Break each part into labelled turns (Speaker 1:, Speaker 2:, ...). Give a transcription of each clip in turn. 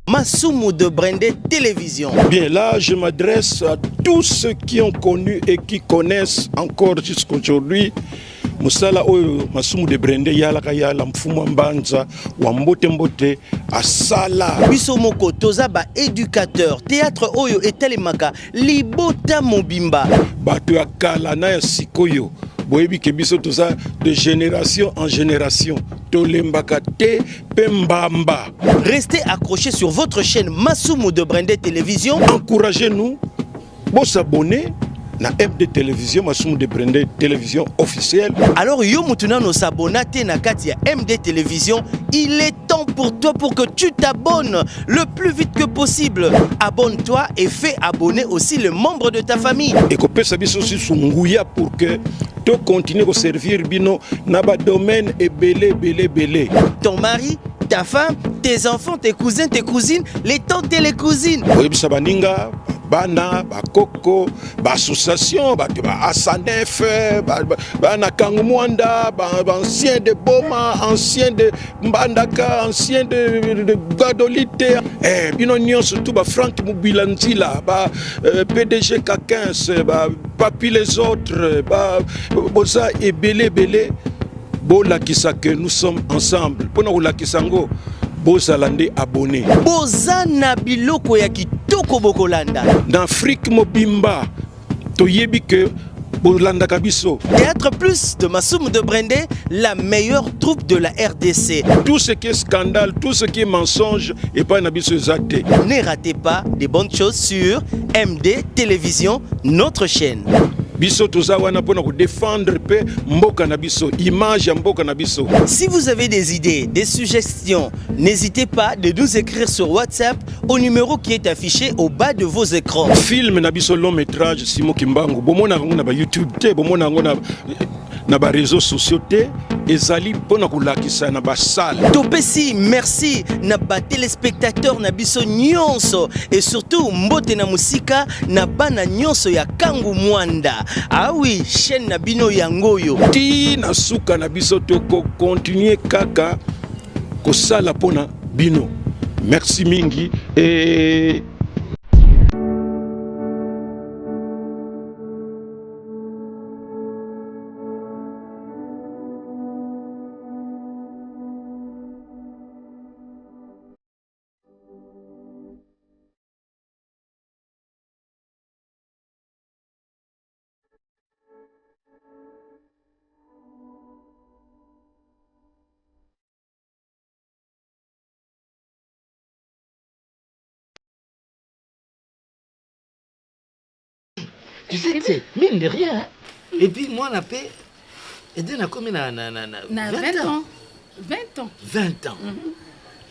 Speaker 1: Masumu de Brendé Télévision.
Speaker 2: Bien, là, je m'adresse à tous ceux qui ont connu et qui connaissent encore jusqu'aujourd'hui Musala oyo Masumu de Brendé yalaka yala mfumu mbanza wa mbote mbote asala.
Speaker 1: Biso moko toza ba éducateur théâtre oyo etelemaka libota mobimba.
Speaker 2: Bato ya kala na ya sikoyo. Boyebi ke biso toza de génération en génération. Tolembaka te pembamba.
Speaker 1: Restez accrochés sur votre chaîne Masumu de Brendé Télévision.
Speaker 2: Encouragez-nous. Bon s'abonner. Na MD Télévision, Masumu de Brendé Télévision officielle.
Speaker 1: Alors yo mutuna no s'abonner na kati ya MD Télévision, il est temps pour toi pour que tu t'abonnes le plus vite que possible. Abonne-toi et fais abonner aussi les membres de ta famille.
Speaker 2: Et que pesa biso aussi sunguya pour que tu continues à servir bino na ba domaine et belé.
Speaker 1: Ton mari, ta femme, tes enfants, tes cousins, tes cousines, les tantes et les cousines.
Speaker 2: Oui, sabaninga bana bakoko ba association ba asanef bana kangumwanda ancien de Boma, ancien de Mbandaka, ancien de Gadolite, bino nyonso tout ba Frank Mubilanzila ba PDG K15 ba papi les autres ba boza et belé bola kisa que nous sommes ensemble pona ola kisango bozalande abonné
Speaker 1: bozana biloko ya kitoko bokolanda
Speaker 2: dans Afrique mobimba toyebi que bolanda kabiso.
Speaker 1: Théâtre Plus de Masumu de Brendé, la meilleure troupe de la RDC.
Speaker 2: Tout ce qui est scandale, tout ce qui est mensonge et pas nabiso zate.
Speaker 1: Ne ratez pas des bonnes choses sur MD Télévision, notre chaîne.
Speaker 2: Biso toza wana pona ko défendre pe mboka na biso, image ya mboka na biso.
Speaker 1: Si vous avez des idées, des suggestions, n'hésitez pas de nous écrire sur WhatsApp au numéro qui est affiché au bas de vos écrans.
Speaker 2: Film na biso long métrage Simo Kimbangu, bomona ngo na ba YouTube te, bomona ngo na ba réseaux sociaux te, ezali pona ko lakisa na ba salle.
Speaker 1: Topesi merci na ba téléspectateurs na biso nyonso et surtout mbote na musika na bana nyonso ya Kangu Mwanda. Ah oui, chaîne na bino yangoyo.
Speaker 2: Ti na suka na biso to ko continuer kaka ko sala pona bino. Merci mingi et
Speaker 3: tu sais, c'est mine de rien. Hein? Et puis moi, on a fait. Et on a combien 20 ans.
Speaker 4: 20 ans.
Speaker 3: 20 ans.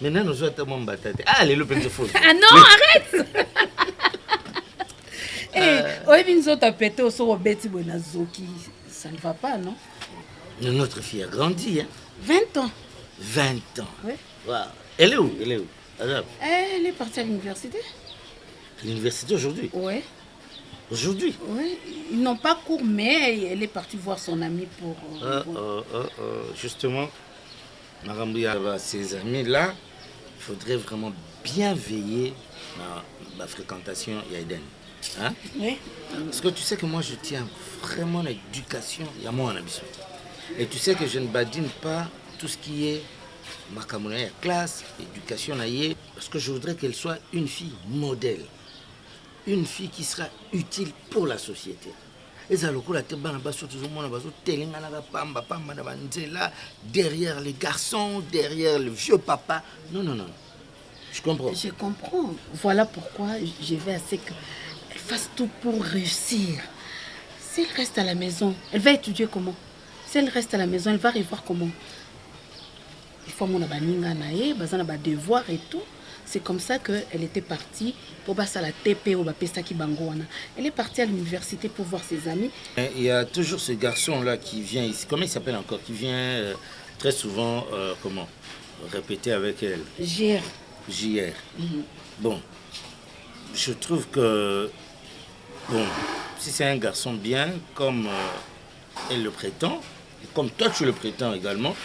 Speaker 3: Maintenant, nous sommes mon bataille. Ah, les lopins de faux.
Speaker 4: Ah non, arrête. Oui, nous avons pété au sort Betty Bonazoki. Ça ne va pas, non?
Speaker 3: Notre fille a grandi. Hein?
Speaker 4: 20 ans.
Speaker 3: 20 ans.
Speaker 4: Oui.
Speaker 3: Wow. Elle est où?
Speaker 4: Elle est partie à l'université.
Speaker 3: À l'université aujourd'hui?
Speaker 4: Oui.
Speaker 3: Aujourd'hui?
Speaker 4: Oui, ils n'ont pas cours, mais elle est partie voir son ami pour...
Speaker 3: Justement, Marambouya, ses amis-là, il faudrait vraiment bien veiller à la fréquentation Yaïden. Hein?
Speaker 4: Oui.
Speaker 3: Parce que tu sais que moi, je tiens vraiment à l'éducation. Il y a moi en ambition. Et tu sais que je ne badine pas tout ce qui est Makamuna, classe, éducation, parce que je voudrais qu'elle soit une fille modèle. Une fille qui sera utile pour la société. Derrière les garçons, derrière le vieux papa. Non. Je comprends.
Speaker 4: Je comprends. Voilà pourquoi je vais à ce qu'elle fasse tout pour réussir. Si elle reste à la maison, elle va étudier comment? Si elle reste à la maison, elle va revoir comment? Il faut mon devoir et tout. C'est comme ça qu'elle était partie pour passer à la TP ou Pestaki Bangoana. Elle est partie à l'université pour voir ses amis.
Speaker 3: Il y a toujours ce garçon-là qui vient ici. Comment il s'appelle encore? Qui vient très souvent, répéter avec elle.
Speaker 4: JR.
Speaker 3: Bon, je trouve que, bon, si c'est un garçon bien, comme elle le prétend, et comme toi tu le prétends également,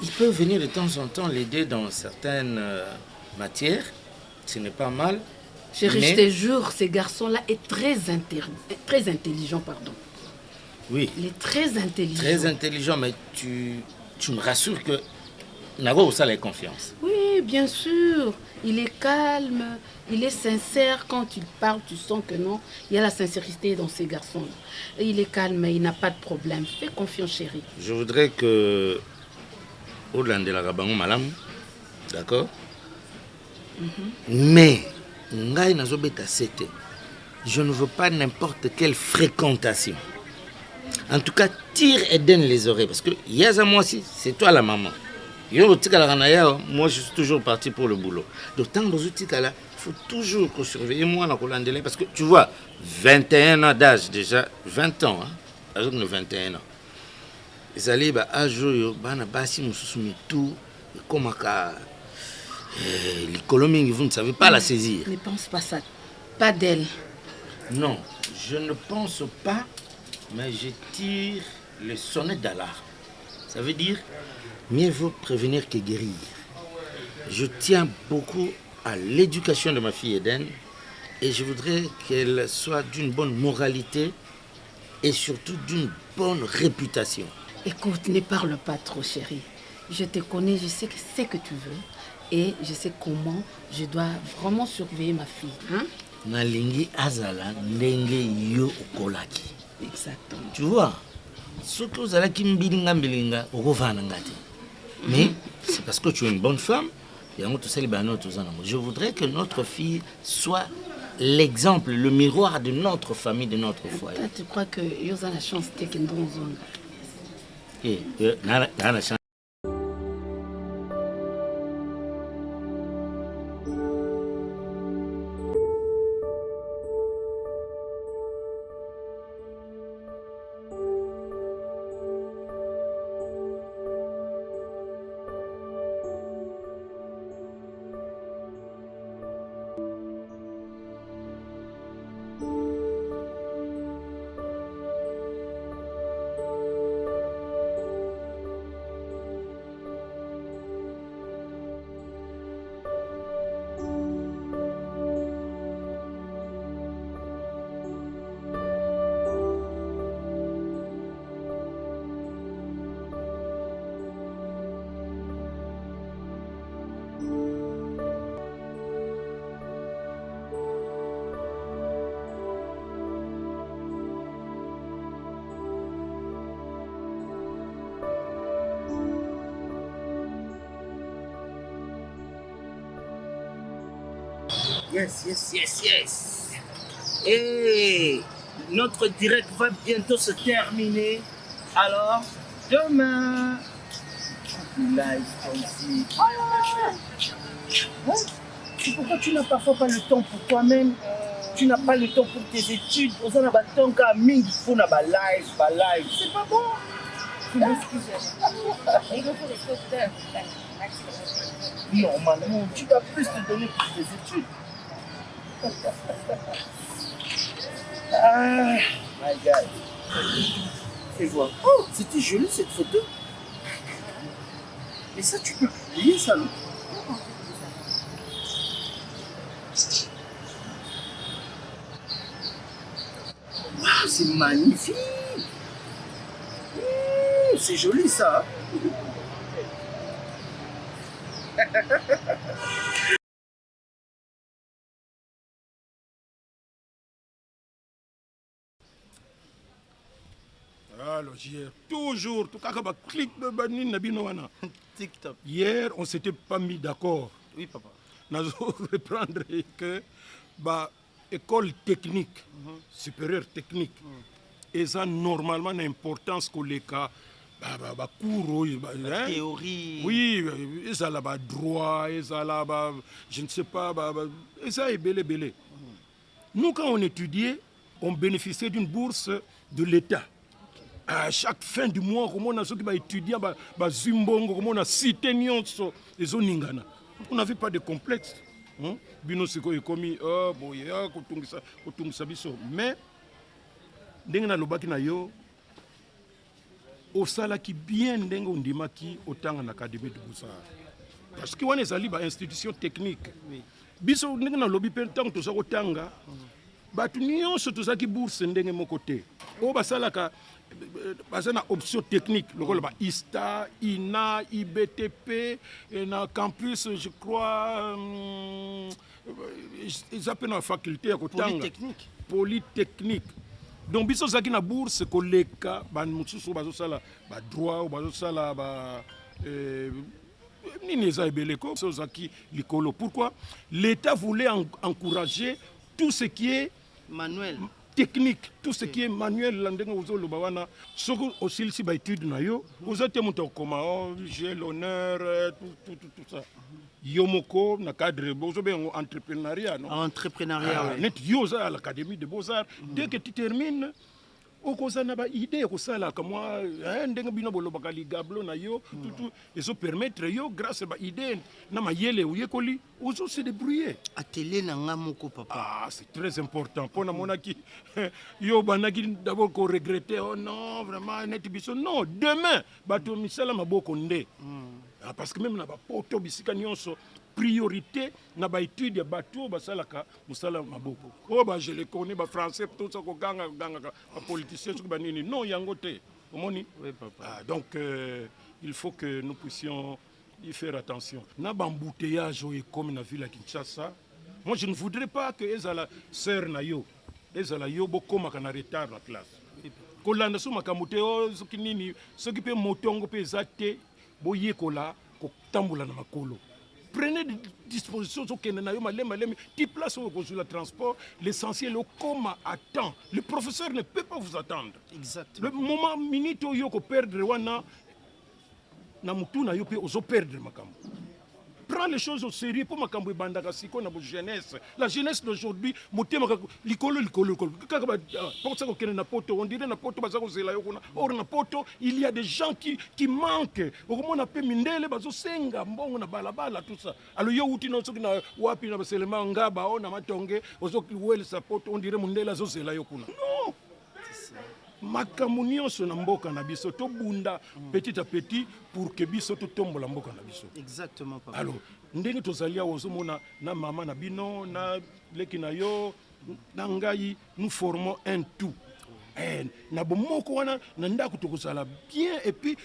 Speaker 3: il peut venir de temps en temps l'aider dans certaines matière, ce n'est pas mal.
Speaker 4: Chérie,
Speaker 3: mais...
Speaker 4: je te jure, ce garçon-là est très intelligent, pardon.
Speaker 3: Oui.
Speaker 4: Il est très intelligent.
Speaker 3: Très intelligent, mais tu me rassures que Nago, ça a confiance.
Speaker 4: Oui, bien sûr. Il est calme, il est sincère. Quand il parle, tu sens que non, il y a la sincérité dans ces garçons-là. Et il est calme, il n'a pas de problème. Fais confiance, chérie.
Speaker 3: Je voudrais que au-delà de la Rabango Malam, d'accord? Mais, ngai nazobeta sete. Je ne veux pas n'importe quelle fréquentation. En tout cas, tire et donne les oreilles. Parce que Yaza, moi aussi, c'est toi la maman. Moi, je suis toujours parti pour le boulot. Donc, tant dans il faut toujours que surveiller moi dans le parce que tu vois, 21 ans d'âge déjà, 20 ans, avec nos 21 ans. Les allés, tout, comme l'économie, vous ne savez pas la saisir.
Speaker 4: Ne pense pas ça, pas d'elle.
Speaker 3: Non, je ne pense pas, mais je tire le sonnet d'alarme. Ça veut dire, mieux vaut prévenir que guérir. Je tiens beaucoup à l'éducation de ma fille Eden et je voudrais qu'elle soit d'une bonne moralité et surtout d'une bonne réputation.
Speaker 4: Écoute, ne parle pas trop, chérie. Je te connais, je sais ce que tu veux et je sais comment je dois vraiment surveiller ma fille. Hein?
Speaker 3: Nalingi azala ndenge yo okolaki.
Speaker 4: Exactement.
Speaker 3: Tu vois, ce que vous allez kimbilinga mbilinga okovana ngati. Mais c'est parce que tu es une bonne femme. Je voudrais que notre fille soit l'exemple, le miroir de notre famille, de notre foyer.
Speaker 4: Toi, tu crois que vous avez la chance de une bonne zone?
Speaker 3: La chance.
Speaker 5: Yes. Et notre direct va bientôt se terminer. Alors, demain, live aussi. Ouais. C'est pourquoi tu n'as parfois pas le temps pour toi-même. Tu n'as pas le temps pour tes études. C'est pas bon. Normalement, tu dois plus te donner pour tes études. Ah, my God. Fais voir. Oh, c'était joli cette photo. Mais ça, tu peux publier ça, non? Waouh, c'est magnifique. C'est joli ça.
Speaker 2: Alors, hier, toujours, tout cas, clic de Banin Nabinoana.
Speaker 1: TikTok.
Speaker 2: Hier, on ne s'était pas mis d'accord.
Speaker 1: Oui, papa.
Speaker 2: Nous allons reprendre que l'école technique, supérieure technique, et ça, normalement, l'importance que les cas, cours,
Speaker 1: théorie.
Speaker 2: Oui, et ça là-bas, droit, et ça là-bas, je ne sais pas, et ça est belé. Nous, quand on étudiait, on bénéficiait d'une bourse de l'État. À chaque fin du mois, comme on a ceux qui étudier, Zimbongo, comme on a cité les Oningana. On n'avait pas de complexe. Bino siko ekomi boya kotungisa biso. Mais ndenge na lobaki na yo osala ki bien ndenge ondimaki otanga na académie de Boussard. parce que wana ezali ba institution technique biso ndenge na lobby pe tant to sako tanga batu nyonso to saki bourse ndenge moko te o basalaka basana option technique lokola ba ISTA INA IBTP na campus je crois ils appellent la faculté ya kotanga polytechnique donc biso zaki na bourse koleka ban mususu bazosala ba droit ou bazosala ba pourquoi l'État voulait encourager tout ce qui est
Speaker 1: manuel
Speaker 2: technique, tout ce qui est manuel, ce que aussi si étude na yo, vous êtes monté comment j'ai l'honneur tout ça. Yomoko na cadre bozo ben entrepreneuriat non.
Speaker 1: Entrepreneuriat.
Speaker 2: Net yoza à l'académie de Beaux-Arts dès que tu termines okozana ba idée kosala comme moi ndenge bino bolobaka ligablo na yo tout et ça permettre yo grâce ba idée na mayele uyekoli ozo se débrouiller
Speaker 1: atelier na ngamoko papa.
Speaker 2: Ah c'est très important pour na monaki yo banaki d'abord ko regretter oh non vraiment net biso non demain bato misala maboko nde parce que même na ba poto bisika nyonso priorité na ba étude ya bato basalaka musala maboko oh ba je les connais ba français tout ça ko ganga ba politiciens so ba nini non yango te omoni
Speaker 1: oui papa
Speaker 2: donc il faut que nous puissions y faire attention na ba embouteillage et comme na ville à Kinshasa moi je ne voudrais pas que ezala sœur na yo ezala yo bokoma kana retard la classe kolanda so makamute o soki nini soki pe motongo pe zate boyekola ko tambula na makolo. Prenez des dispositions sur qui place sur le transport. L'essentiel est comment attend. Le professeur ne peut pas vous attendre.
Speaker 1: Exactement.
Speaker 2: Le moment minute où vous perdre wana na mutu na yo pe ozo perdre makambo. Prends les choses au sérieux pour makambo bandaka siko na jeunesse. La jeunesse d'aujourd'hui motema likolo pour ça qu'on na poto on dirait na poto bazako zela yo kuna. Or na poto il y a des gens qui manquent. Okomo na pe mindele bazo senga mbongo na balabala tout ça. Alors yo uti no soki na wapi na baselema ngaba o na matonge ozo wel sa poto on dirait mindele zo zela yo kuna. Non. Makambo nyonso na mboka na biso to bunda petit à petit pour que biso to tombola mboka na biso.
Speaker 1: Exactement papa.
Speaker 2: Alors ndenge tozalia ozomona na mama na bino na leki na yo na ngai nous formons un tout. Na bomoko wana na ndako tokozala bien et puis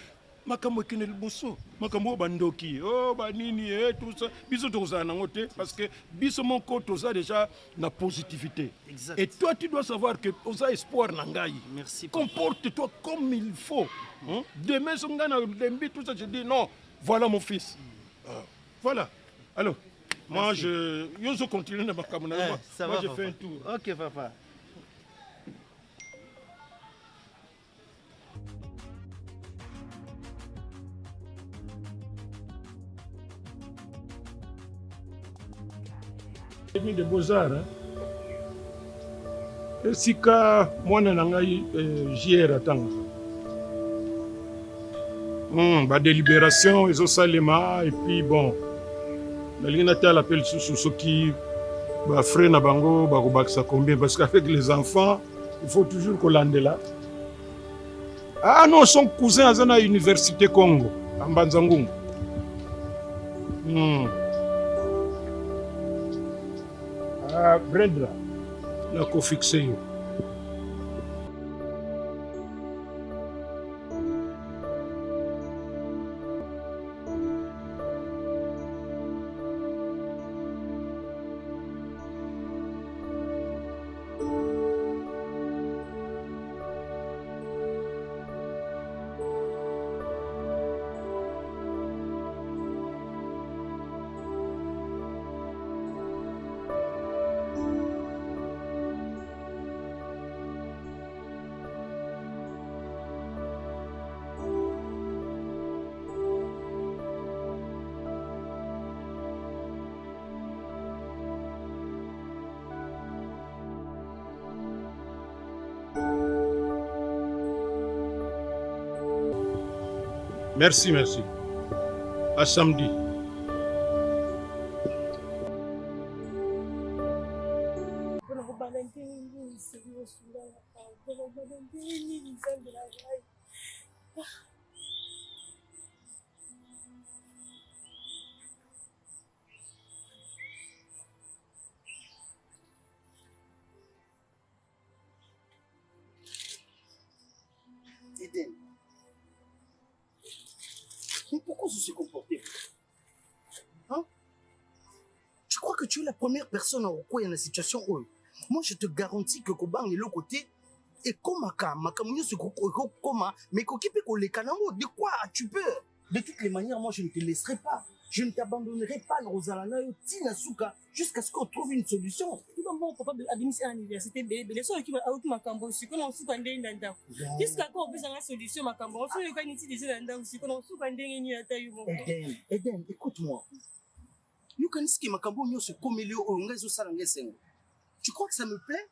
Speaker 2: makambo ekene liboso makambo bandoki oh banini tout ça biso tokozala nango te parce que biso moko toza déjà na positivité.
Speaker 1: Exact.
Speaker 2: Et toi tu dois savoir que oza espoir na ngai.
Speaker 1: Merci.
Speaker 2: Comporte-toi comme il faut. Demain son gars na lembi tout ça je dis non voilà mon fils. Voilà. Alors moi je continue na makambo na moi. Moi je fais un tour.
Speaker 1: OK papa.
Speaker 2: De Beaux-Arts esika mwana na ngai JR atanga ba délibération ezosalema et puis bon nalingi natala appel susu soki ba frère na bango bakobakisa combien parce qu'avec les enfants il faut toujours kolandela ah non son cousin aza na université Congo à Mbanza-Ngungu. Brenda, la co-fixé. Merci, merci. À samedi.
Speaker 1: Hein? Tu crois que tu es la première personne à recouvrir la situation où moi je te garantis que Kobang est l'autre côté et comme mais de quoi as-tu peur? De toutes les manières, moi je ne te laisserai pas. Je ne t'abandonnerai pas, Rosalana, Tinasuka, jusqu'à ce qu'on trouve une solution.
Speaker 5: Mon papa a démissionné à l'université, les gens qui ont ma cambo, si on sous quand des nanda. Jusqu'à quand on peut avoir une solution, ma cambo, si on a une idée de nanda, si on sous quand des nanda.
Speaker 1: Eden, écoute-moi. You can see ma cambo, nous se commélions au réseau Salangesengo. Tu crois que ça me plaît?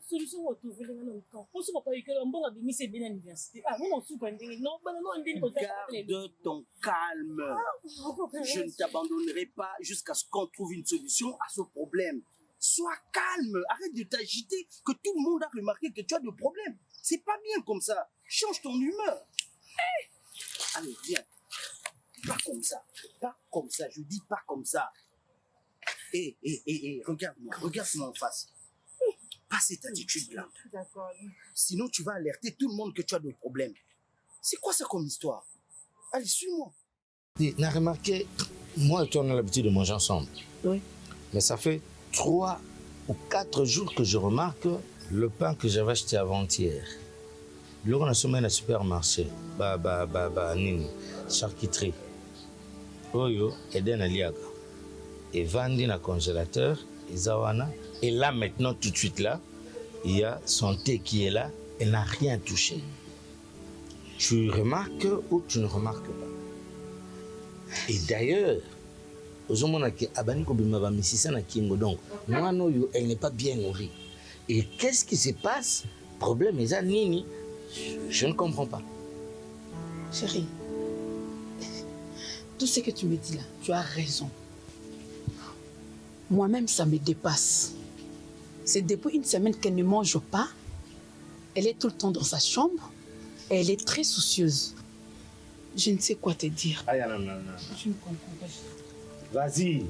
Speaker 5: Solution on trouve les gens quand on se voit pas que on va démissionner bien à l'université. Ah, non, sous quand des non,
Speaker 1: garde ton calme. Je ne t'abandonnerai pas jusqu'à ce qu'on trouve une solution à ce problème. Sois calme, arrête de t'agiter, que tout le monde a remarqué que tu as des problèmes. C'est pas bien comme ça. Change ton humeur. Hey. Allez, viens. Pas comme ça. Pas comme ça. Je dis pas comme ça. Regarde-moi en face. Pas cette attitude-là.
Speaker 5: D'accord.
Speaker 1: Sinon, tu vas alerter tout le monde que tu as des problèmes. C'est quoi ça comme histoire? Allez, suis-moi.
Speaker 3: Tu as remarqué, moi et toi, on a l'habitude de manger ensemble.
Speaker 5: Oui.
Speaker 3: Mais ça fait 3 ou 4 jours que je remarque le pain que j'avais acheté avant-hier. Là, on a sommé dans le supermarché. Nini, charcuterie. Oyo, Eden Aliaga. Et vandi dans le congélateur, Izawana. Et là, maintenant, tout de suite là, il y a son thé qui est là. Elle n'a rien touché. Tu remarques ou tu ne remarques pas? Et d'ailleurs, elle n'est pas bien nourrie. Et qu'est-ce qui se passe? Problème, Nini, je ne comprends pas.
Speaker 4: Chérie, tout ce que tu me dis là, tu as raison. Moi-même, ça me dépasse. C'est depuis une semaine qu'elle ne mange pas. Elle est tout le temps dans sa chambre. Et elle est très soucieuse. Je ne sais quoi te dire.
Speaker 3: Ah, non.
Speaker 4: Je ne comprends pas.
Speaker 3: Vas-y.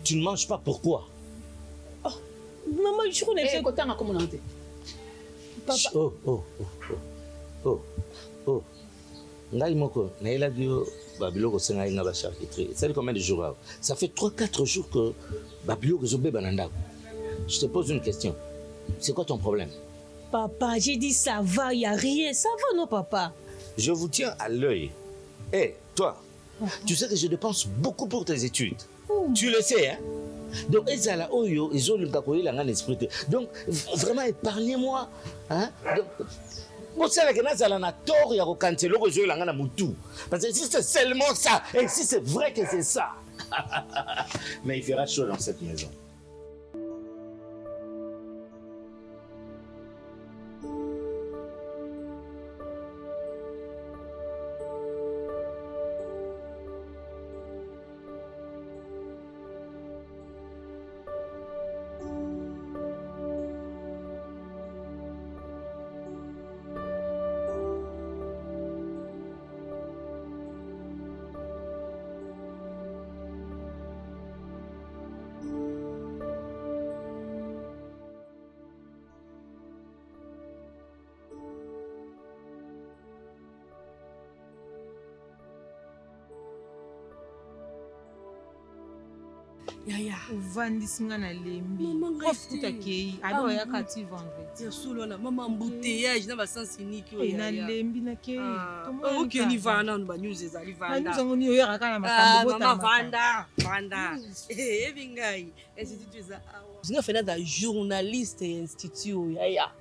Speaker 3: Tu ne manges pas, pourquoi?
Speaker 5: Oh, maman, je connais ça.
Speaker 3: Papa. Oh. Ngai moko, naila bio babiloko senga inga ba charcuterie. Ça fait combien de jours là? Ça fait 3-4 jours que babiloko zo beba nanda. Je te pose une question. C'est quoi ton problème?
Speaker 5: Papa, j'ai dit ça va, il n'y a rien. Ça va, non, papa?
Speaker 3: Je vous tiens à l'œil. Hé, toi, tu sais que je dépense beaucoup pour tes études. Tu le sais, hein? Donc, ils ont le bakoye l'angan esprit. Donc, vraiment, épargnez-moi. Hein? Parce que si c'est seulement ça, et si c'est vrai que c'est ça, mais il fera chaud dans cette maison.
Speaker 6: Yaya.
Speaker 7: Uvandisanga na lembi. Ofuta kei. Ado ya kati vendredi.
Speaker 6: Ya solo na mama embouteillage na ba sens unique yo
Speaker 7: ya. Na lembi na kei.
Speaker 6: OK ni vana no ba news ezali vanda.
Speaker 7: News ngo ni yo ya kana makambo bota.
Speaker 6: Mama vanda. Evingai. Institut za awa. Zinga fena da journaliste institut yaya.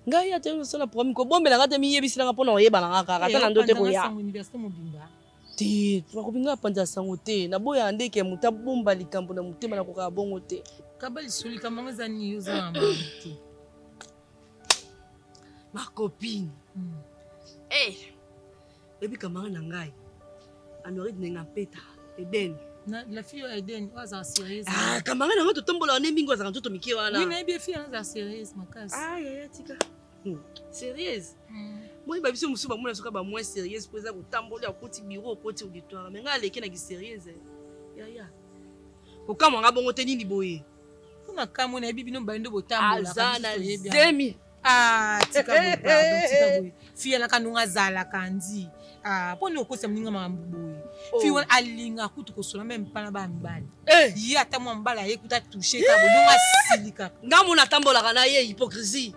Speaker 6: Ngai ya tena sala programme ko bombela ngate mi yebisila ngapona oyeba na ngaka kata na ndote ko ya.
Speaker 7: Université Mobimba.
Speaker 6: Te twakobinga panza sango te na boya ndeke muta bomba likambo na mutema na koka bongo te
Speaker 7: kabali soli kamanga za news na mama
Speaker 6: ma copine ebi kamanga na ngai anori nenga peta Eden
Speaker 7: na la fille Eden waza sérieuse
Speaker 6: kamanga na ngoto tombola ne mbingo za ntoto miki wana
Speaker 7: oui na bi fille za sérieuse makasi
Speaker 6: ya tika sérieuse moi ba biso musuba mona soka ba moins sérieuse pour ça kotambola koti bureau koti auditoire mais nga leki na ki sérieuse ya kokama nga bongo te nini boye
Speaker 7: kuna kamo na bibi no bando botambola
Speaker 6: azana zemi
Speaker 7: Ah, tika boy, pardon, tika boy. Fille na kanunga zala kandi. Ah, poni okosa mninga makambo boy. Fille wana alinga kutu kosola même pana ba mbali. Ye ata mwa mbala ye kuta toucher ka boy, nonga silika.
Speaker 6: Ngamu na tambola na ye hypocrisie.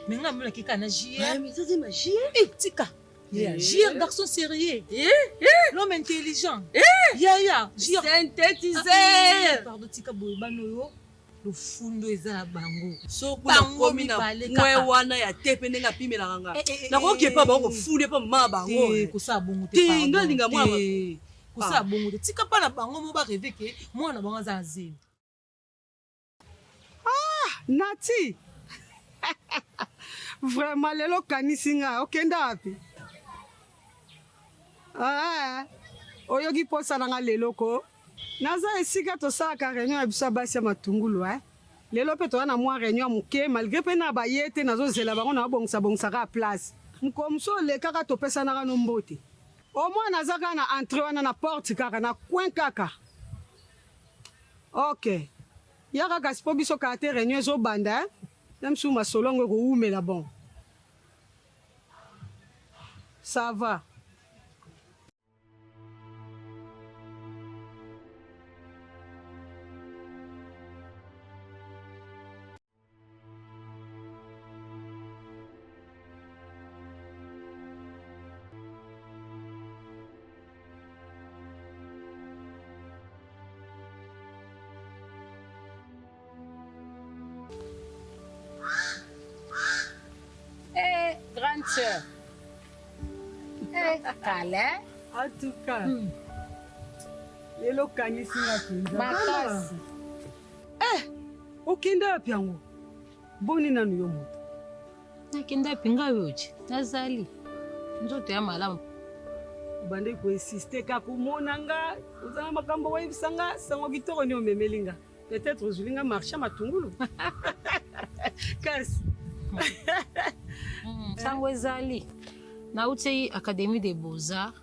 Speaker 7: Mais nga mbona kika na JR.
Speaker 6: Mais ça c'est ma JR.
Speaker 7: Tika. Yeah, JR garçon sérieux. L'homme intelligent. Ya, JR
Speaker 6: synthétisé.
Speaker 7: Pardon, tika boy banoyo. Le fundo eza bango.
Speaker 6: So kuna komi na mwe wana ya tepe nenga pimela nganga. Na ko kepa bango funde pa ma bango.
Speaker 7: Ko sa bongo te.
Speaker 6: Tinga linga mwa.
Speaker 7: Ko sa bongo te. Tika pa na bango mo ba rêver ke mwana bango za nzembo.
Speaker 8: Nati. Vraiment lelo kanisinga okenda wapi? Oyogi posa nanga lelo ko. Naza esika tosalaka réunion ya biso basi ya matungulu lelo pe toza na mwa réunion moke malgré pe na baye te nazozela bango na bongisa place mokomso olekaka topesanaka no mbote omwa naza kaka na entré wana na porte kaka na coin kaka ok ya kaka sipo biso kaka te réunion ezobanda même su masolongo ekoumela bon ça va.
Speaker 4: Grande sœur. Calais.
Speaker 8: En tout cas, lelo kanisinga kinza.
Speaker 4: Makasi.
Speaker 8: Okenda wapi yango? Boni nanu yo moto.
Speaker 9: Nakenda pinga yoje. Nazali. Nzoto ya malamu.
Speaker 8: Bande ko insister ka kumona nga, uzana makambo wa ibisanga sango kitoko ni omemelinga. Peut-être ozulinga marché matungulu. Kasi.
Speaker 9: Sango ezali. Na utei Académie des Beaux-Arts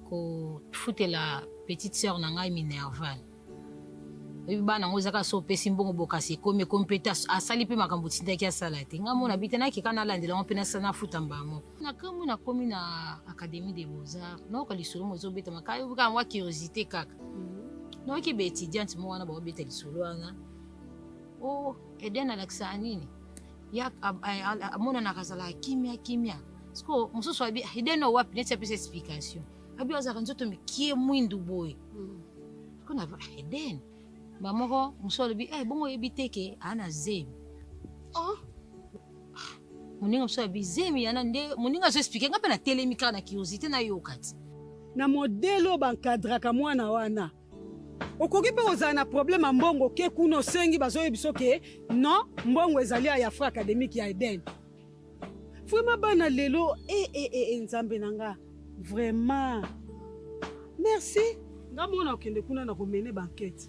Speaker 9: ko fute la petite sœur nanga Minerval. Bana ngozaka so pesi mbongo bokasi komi compétence asali pe makambo tindaki asala te. Ngamona bitena ki kana landela on pena sana futa mbango. Na kamu na komi na Académie des Beaux-Arts. No ka lisolo mozo beta makayo buka mwa curiosité kaka. No ki be étudiante mo wana ba beta lisolo wana. Oh, Eden Alexa nini? Ya amona nakazala kimia. Sko mususu abi hideno wapi neti apesa explication. Abi wazaka nzoto mikie mwindu boy. Kuna ba Eden. Bamoko musolo bi bongo ebiteke ana zemi. Muninga musolo bi zemi yana nde muninga zo expliquer ngapa na telemika na curiosité na yokati.
Speaker 8: Na modelo bankadraka mwana wana. Okoki pe ozala na problème mbongo ke kuno sengi bazoyebiso ke non mbongo ezali ya Afro académique ya Eden. Vraiment bana lelo nzambe nanga vraiment merci nga mona okende kuna na komene banquette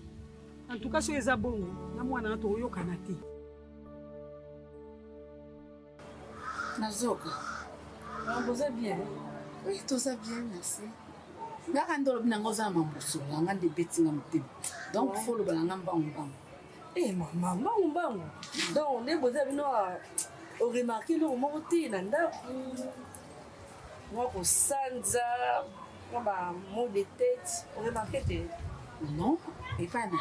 Speaker 8: en tout cas so eza bongo na mwana na to oyokana te
Speaker 4: Nazoka. Vous êtes bien? Oui, tout ça bien, merci. Nakandolo binangoza mambuso langa de betinga mutima. Donc faut le balanga mbangamba.
Speaker 6: Maman mbango. Donc les beaux amis au remarqué le monter nanda. Moi au sanza ba mot de tête, au remarqué
Speaker 4: non, et pas na.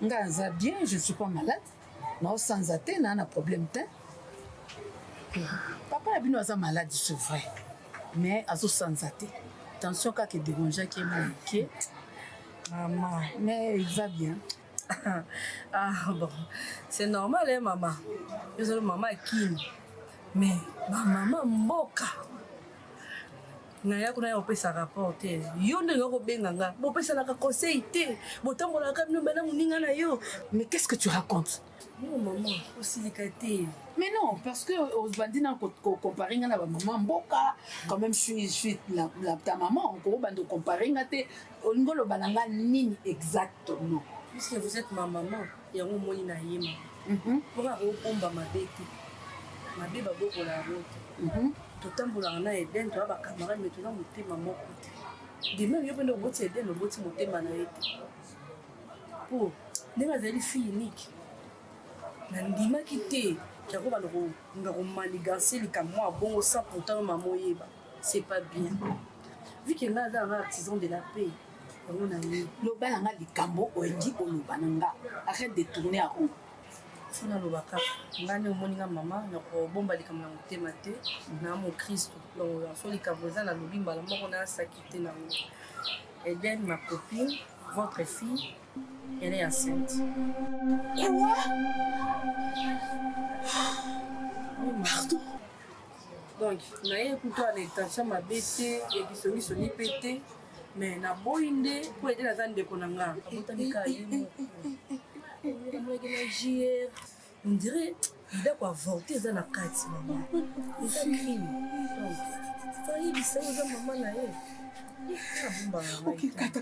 Speaker 4: Ngaza bien, je suis pas malade. Non sans atteindre un problème te. Papa a bien malade, c'est vrai. Mais azo sans atteindre. Attention quand il dérange qui est manqué.
Speaker 6: Maman,
Speaker 4: mais il va bien.
Speaker 6: Ah bon, c'est normal hein maman. Désolé maman est qui. Mais ma maman mboka. Naya kuna yo pesa rapport te. Yo ndenge ko benganga. Bo pesa na conseil te. Bo tambola ka bino bana muninga na yo.
Speaker 4: Mais qu'est-ce que tu racontes?
Speaker 6: Non maman, aussi likate.
Speaker 4: Mais non, parce que aux bandits n'a comparé na ba maman mboka. Quand même je suis ta maman, on bando comparer ngate ngolo bananga nini exactement.
Speaker 6: Puisque vous êtes ma maman, il y a un moment na yema. Pour omba mabeki. Mabeba boko la route. Totambola na Eden to ba camarade mais to na motema moko te. De même yo pendo boti Eden no boti motema na ete. Po, ndenge azali fille unique. Na ndima kite, Yako ba ngako manigancer likamwa bon sans pourtant maman yeba. C'est pas bien. Vu que là dans artisan de la paix. On a eu
Speaker 4: le balanga likambo oendi olobananga. Arrête de tourner à rond.
Speaker 6: Funa lobaka. Ngani omoninga mama na ko bomba likamna motema te na mo Christ. Donc en soit likaboza na lobimba la moko na sakité na ngo. Eden, ma copine, votre fille, elle est enceinte.
Speaker 4: Quoi?
Speaker 6: Pardon. Donc, naye plutôt à l'intention ma bête et qui sont ni pété, mais na boinde pour aider la zone de Konanga. On dirait il a quoi avorter dans la carte, maman. C'est un crime. Donc, ça y est, ça y est, maman naye.
Speaker 8: Ok, kata.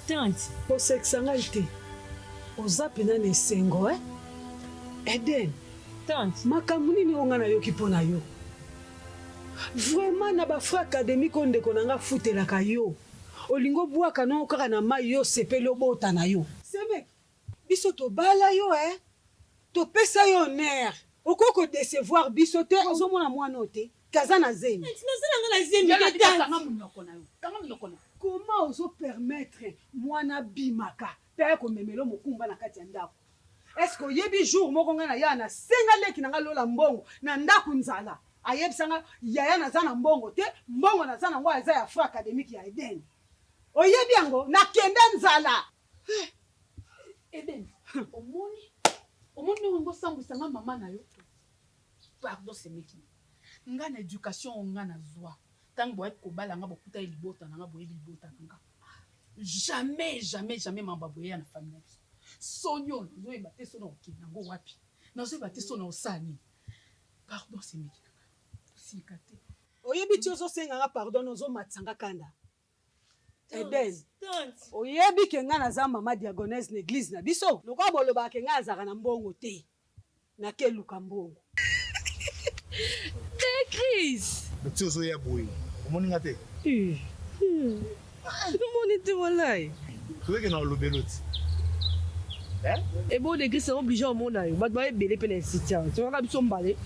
Speaker 6: Tante,
Speaker 8: kosekisa ngai te oza pena na esengo Eden
Speaker 6: tante,
Speaker 8: makambo nini oyo ngai nayoki mpo na yo vraiment na bafra académique oyo ndeko na nga afutelaka yo olingi obwaka nongo kaka na mai yo osepeli obota na yo semeki biso tobala yo topesa yo honneur okoki kodecevoir biso te ozomona mwana oyo te kaza na zemi comment ozo permettre mwana bimaka mpe komemela mokumba na kati ya ndako est-ce que oyebi jour moko ngai na ya na senga leki na nga lola mbongo na ndako nzala ayebisanga yaya naza na mbongo te mbongo naza nango aza ya fra académique ya Eden oyebi yango nakende nzala
Speaker 4: Eden omoni ngo sambwisanga mama na yo pardon semeki nga na éducation nga na zwa tant boye kobala nga bokuta libota nga boye libota nga jamais mamba boye na famille sonyo zo ebate sona okina ngo wapi nazo ebate sona osani pardon semeki sikate
Speaker 8: oyebi ti ozosenga nga pardon ozomatisa kanda Eden oyebi ke nga naza mama diagonese na église na biso lokola bolobaka ke nga azaka na mbongo te nakeluka mbongo
Speaker 6: Chris.
Speaker 10: Tu ozoya boye omoni nga te
Speaker 6: omoni te walai
Speaker 10: toyeke na olobelo ti
Speaker 6: ebo de Chris obligé omona yo bato bayebele mpe na institution tokaka biso mbale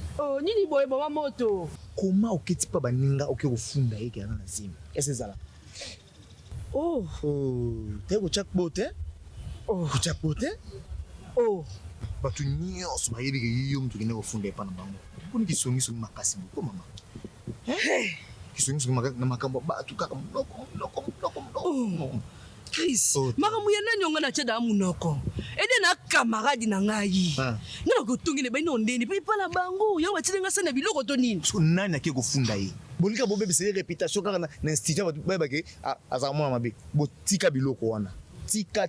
Speaker 6: nini boye boma moto
Speaker 10: koma oketi mpa baninga oke kofunda ye ke aza na zimi ese ezala te kotya kpo te kotya kpo te bato nyonso bayebi ke yo moto okende kofunda epa na bango mponi kisongisongi makasi boko mama kisongisongi na makambo bato kaka moloko
Speaker 6: Chris makambo ya nani onga na tia da munoko ede na camarade na ngai ngana kotongile baino ndeni pe pa na bango yo batilenga sana biloko to nini
Speaker 10: so nani ake kofunda ye bolika bobebisa ye réputation kaka na institution bato bayebake azala mwana mabe botika biloko wana tika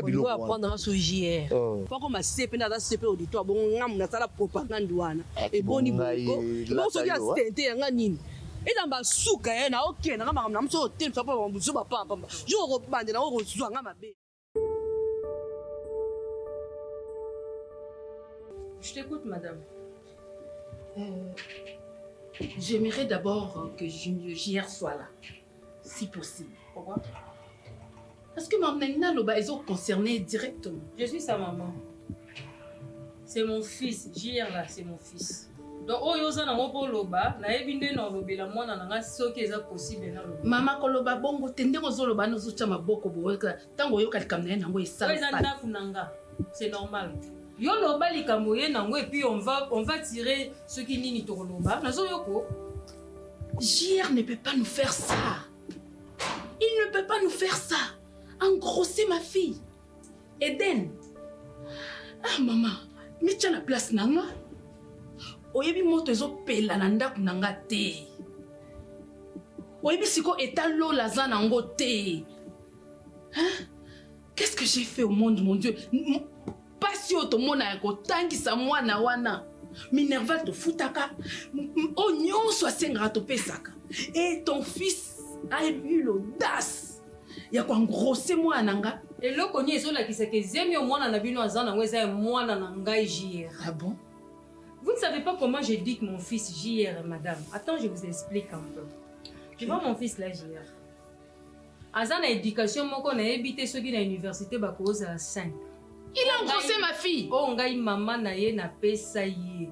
Speaker 10: biloko wana
Speaker 6: apprendre na so JR poko masepe na sepe auditoire bon ngamu na sala propagande wana eboni boko bo so ya stente yanga nini eza basuka ye na okenda nga makambo na moso otelemisa mpo bambuso bapampamba jo okobandela ngo kozwa nga mabe.
Speaker 4: Je t'écoute, madame. J'aimerais d'abord que JR soit là, si possible. Pourquoi? Parce que maman Nina Loba est concernée directement.
Speaker 5: Je suis sa maman. C'est mon fils. JR là, c'est mon fils. Donc, oh, yoza na mopo loba, na ebinde na lobe la mwana na nga soki eza possible na loba.
Speaker 4: Mama koloba bongo tende ngozo loba no zucha maboko boka. Tango yo kalikamna ye nango esala.
Speaker 5: Eza ndaku nanga. C'est normal. Yo loba likambo ye nango et puis on va tirer ce qui nini to loba. Nazo yoko.
Speaker 4: JR ne peut pas nous faire ça. Il ne peut pas nous faire ça. Engrosser ma fille. Eden. Ah maman, mais tu as la place nanga. Oyebi moto ezo pela na ndaku nanga te. Oyebi siko etalo la za nango te. Hein? Qu'est-ce que j'ai fait au monde, mon Dieu? Pas si otomona ya kotangisa mwana wana. Minerval to futaka. O nyonso asengaka to pesaka. Et ton fils a eu l'audace. Ya kwa engrosser mwana nanga.
Speaker 5: Eloko ni ezo lakisa ke zemi o mwana na bino azana ngo eza mwana na ngai JR.
Speaker 4: Ah bon?
Speaker 5: Vous ne savez pas comment j'éduque mon fils JR, madame. Attends, je vous explique un peu. Tu vois mon fils là, JR. aza na éducation moko nayebi te soki na université bakozala 5.
Speaker 4: Il a engrossé ma fille.
Speaker 5: Oh ngai mama na ye napesa ye.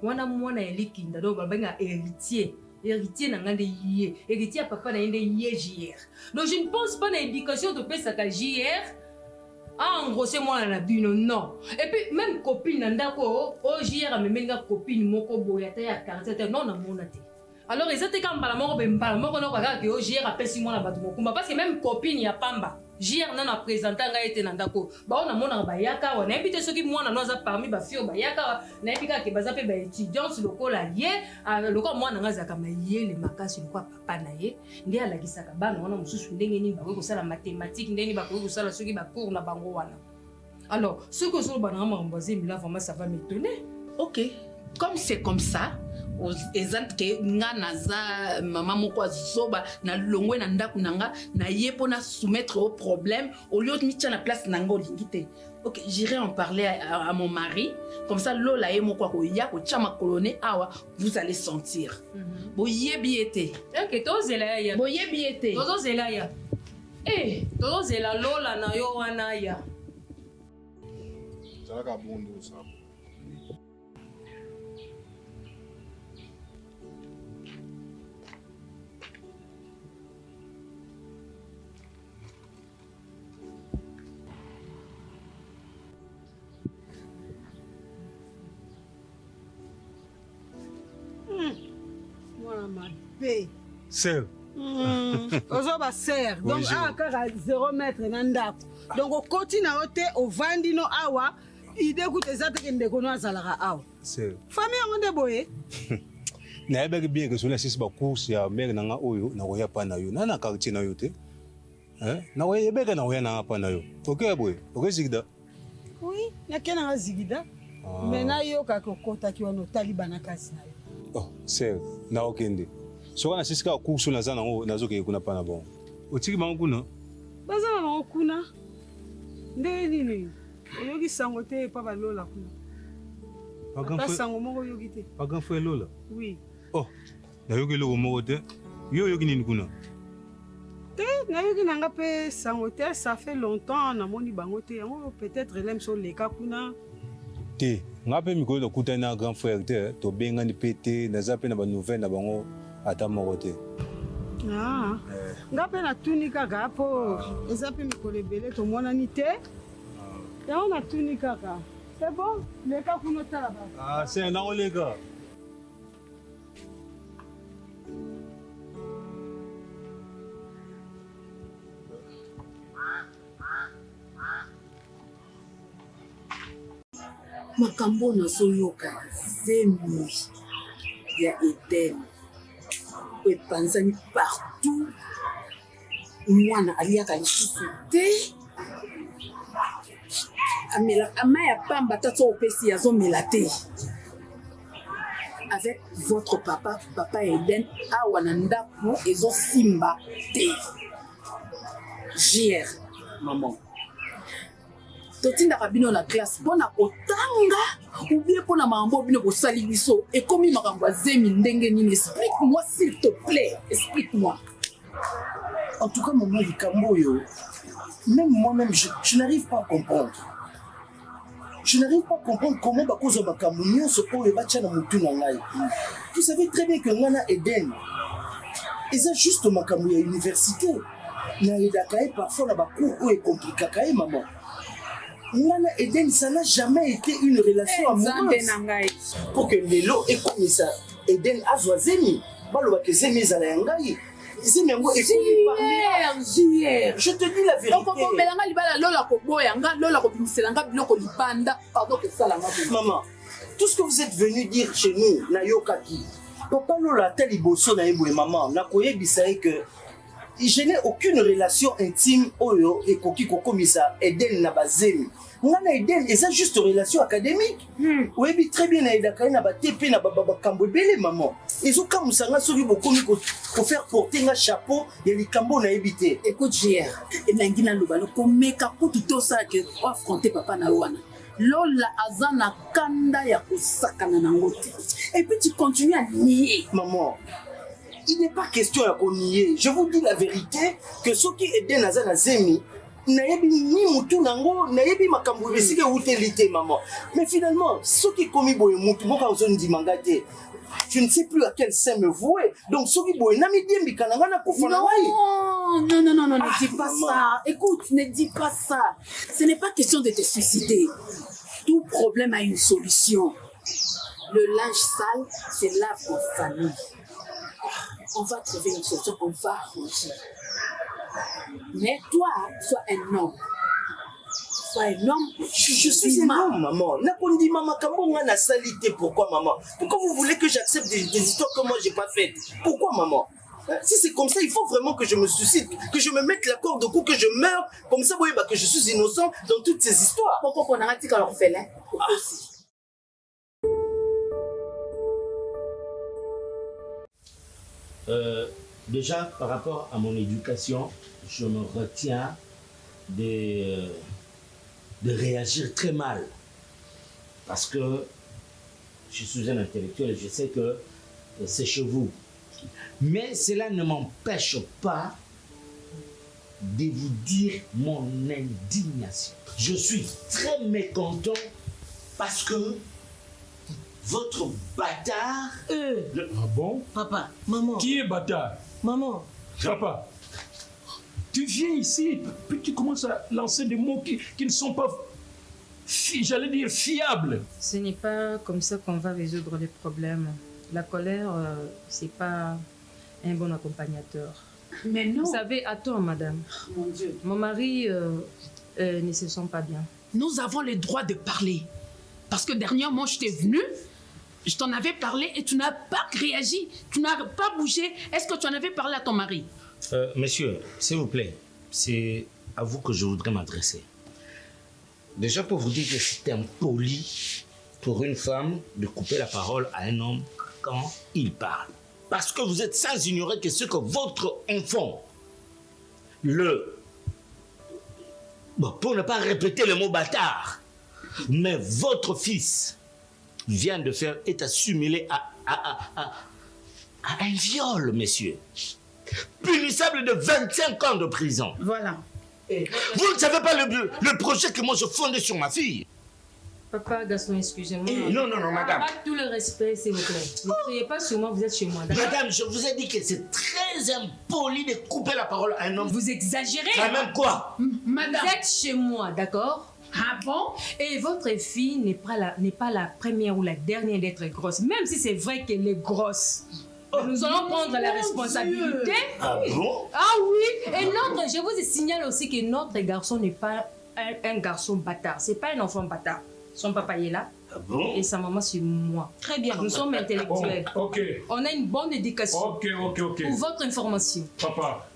Speaker 5: Wana mwana elikinda donc babenga héritier. Héritier na ngande yé. Héritier papa na yende yé JR. Donc je ne pense pas na éducation de pesa ka JR. Ah engrossé moi na bino non. Et puis même copine ndako o JR a memenga copine moko boyata ya 47 non na mona te. Alors ils étaient comme moko bembala moko no kaka ke o JR apesi moi na batu mokumba parce que même copine ya pamba JR na présentant nga été ndako ba on a mona bayaka on invité ceux qui moi na noza parmi ba fio bayaka na epika ke baza pe ba étudiants lokola ye lokola moi na ngaza kama ye le makasi lokwa papa na ye ndi ala kisaka bana wana mususu ndenge ni ba ko sala mathématiques ndenge ba ko sala ceux qui ba cours na bango wana. Alors ce que zo bana mamboise mila vraiment ça va m'étonner.
Speaker 4: OK, comme c'est comme ça exemple que nga naza mama moko azoba na longwe na ndaku nanga na ye pona soumettre au problème au lieu de mettre na place nanga olingite. OK, j'irai en parler à mon mari comme ça lola ye moko ko ya ko chama coloné awa vous allez sentir. Boye biete.
Speaker 5: OK, tozela ya.
Speaker 4: Boye biete.
Speaker 5: Tozela ya. Tozela lola na yo wana ya.
Speaker 2: Zalaka bondo ça.
Speaker 8: Sœur. Ozoba sœur. Donc kaka 0 mètre na ndako. Donc okoti na ote ovandi no awa ide kuteza te kende kono azalaka awa.
Speaker 11: Sœur.
Speaker 8: Famille onde boye.
Speaker 11: Na yebeki bien que sona sisi ba course ya mère nanga oyo na koya pa na yo. Na na quartier na yo te. Na koya yebeka na koya na pa na yo. OK boye. OK zigida.
Speaker 8: Oui, na kena zigida. Mais na yo kaka kota ki wana taliba na kasi na yo.
Speaker 11: Oh, sœur, na okende. Soka na sisi ka course na zana ngo nazoke kuna pa na bon. Otiki bango kuna?
Speaker 8: Bazana bango kuna. Nde nini? Oyogi sango te pa balola kuna. Pas sango moko yogi te.
Speaker 11: Pas grand frère Lola?
Speaker 8: Oui.
Speaker 11: Oh, na yogi logo moko te. Yo yogi nini kuna?
Speaker 8: Te, na yogi nanga pe sango te, ça fait longtemps na moni bango te. Peut-être l'aime sur les cas kuna.
Speaker 11: Te, nga pe mikolo to kuta na grand frère te, to benga ni pété, na zape na ba nouvelle na bango ata moko te.
Speaker 8: Ah. Nga pe na tuni kaka po. Eza pe mikolo ebele to mona ni te. Ya on a tuni kaka. C'est bon? Les cas pour notre là-bas.
Speaker 11: Ah, c'est un an les gars.
Speaker 4: Makambo nazoyoka zemi ya Eden epanzani partout mwana aliaka lisusu te ama ya pamba tata opesi azomela te avec votre papa Eden awa na ndako ezosimba te. JR maman totindaka bino na classe mpona kotanga ou bien mpona makambo bino kosali biso ekomi makambo azemi ndenge nini? Explique-moi s'il te plaît, explique-moi.
Speaker 12: En tout cas maman likambo oyo même moi-même je n'arrive pas à comprendre. Je n'arrive pas à comprendre comment bakozo makambo nyonso oyo batia na mutu na ngai. Vous savez très bien que ngana Eden eza juste makambo ya université na edaka ye parfois na bacours oyo ekomplikaka ye maman. Ngana Eden, ça n'a jamais été une relation amoureuse. Pour que Lelo ait commis ça, Eden a joué Zemi. Baloba que Zemi est allé en Gaï. Zemi a joué Je te dis la vérité. Maman, tout ce que vous êtes venu dire chez nous, Nayokaki, Papa Lola Taliboso Naïboué, maman, Nakoye Bisaï que je n'ai aucune relation intime oyo et koki kokomisa Eden na bazemi. Ngana Eden c'est juste relation académique. Oui, très bien na edaka na ba TP na ba kambo belé maman. Ils ont comme ça nga soki bokomi ko faire porter un chapeau ya likambo na ebité.
Speaker 4: Écoute JR, et nangina lobalo ko meka ko tout ça que affronter papa na wana. Lola azana kanda ya kosakana na ngote. Et puis tu continues à nier
Speaker 12: maman. il n'est pas question à nier. Je vous dis la vérité que ceux qui aident Nazana Zemi, nayebi ni mutu nango, nayebi makambo besike utelité maman. Mais finalement, ceux qui commis boye mutu, moka ozon di mangate. Je ne sais plus à quel sein me vouer. Donc ceux qui boye nami bien bikananga na kufana wai.
Speaker 4: Non, ne dis pas ça. Écoute, ne dis pas ça. Ce n'est pas question de te suicider. Tout problème a une solution. Le linge sale se lave en famille. On va trouver une solution, on va arranger. Mais toi, sois un homme. Sois un homme.
Speaker 12: Je suis un homme, maman. Nakondi maman, comment on a salité? Pourquoi, maman? Pourquoi vous voulez que j'accepte des histoires que moi j'ai pas faites? Pourquoi, maman? Si c'est comme ça, il faut vraiment que je me suicide, que je me mette la corde au cou, que je meure. Comme ça, vous voyez, que je suis innocent dans toutes ces histoires.
Speaker 4: Pourquoi qu'on arrête quand l'orphelin?
Speaker 3: Déjà, par rapport à mon éducation, je me retiens de réagir très mal. Parce que je suis un intellectuel et je sais que c'est chez vous. Mais cela ne m'empêche pas de vous dire mon indignation. Je suis très mécontent parce que votre bâtard...
Speaker 13: Ah bon?
Speaker 7: Papa, maman.
Speaker 13: Qui est bâtard?
Speaker 7: Maman.
Speaker 13: Papa, tu viens ici, puis tu commences à lancer des mots qui ne sont pas, j'allais dire, fiables.
Speaker 5: Ce n'est pas comme ça qu'on va résoudre les problèmes. La colère, c'est pas un bon accompagnateur.
Speaker 4: Mais non.
Speaker 5: Vous savez, attends, madame.
Speaker 4: Mon Dieu.
Speaker 5: Mon mari ne se sent pas bien.
Speaker 14: Nous avons le droit de parler. Parce que dernièrement, je t'ai venu, je t'en avais parlé et tu n'as pas réagi, tu n'as pas bougé. Est-ce que tu en avais parlé à ton mari?
Speaker 3: Monsieur, s'il vous plaît, c'est à vous que je voudrais m'adresser. Déjà pour vous dire que c'est impoli pour une femme de couper la parole à un homme quand il parle. Parce que vous êtes sans ignorer que ce que votre enfant, pour ne pas répéter le mot bâtard, mais votre fils vient de faire est assimilé à un viol, messieurs. Punissable de 25 ans de prison.
Speaker 4: Voilà.
Speaker 3: Vous ne savez pas le projet que moi je fondais sur ma fille.
Speaker 5: Papa, Gaston, excusez-moi.
Speaker 3: Non, madame.
Speaker 5: Avec tout le respect, s'il vous plaît. Ne criez pas sur moi, vous êtes chez moi.
Speaker 3: Madame, je vous ai dit que c'est très impoli de couper la parole à un homme.
Speaker 5: Vous exagérez.
Speaker 3: Quand même quoi?
Speaker 5: Madame. Vous êtes chez moi, d'accord?
Speaker 14: Ah bon?
Speaker 5: Et votre fille n'est pas la première ou la dernière d'être grosse, même si c'est vrai qu'elle est grosse. Nous allons prendre la responsabilité.
Speaker 3: Ah bon?
Speaker 5: Ah oui. Et je vous signale aussi que notre garçon n'est pas un garçon bâtard. C'est pas un enfant bâtard. Son papa est là.
Speaker 3: Ah bon?
Speaker 5: Et sa maman, c'est moi. Très bien. Nous sommes intellectuels.
Speaker 13: Bon, ok.
Speaker 5: On a une bonne éducation.
Speaker 13: Ok.
Speaker 5: Pour votre information.
Speaker 13: Papa,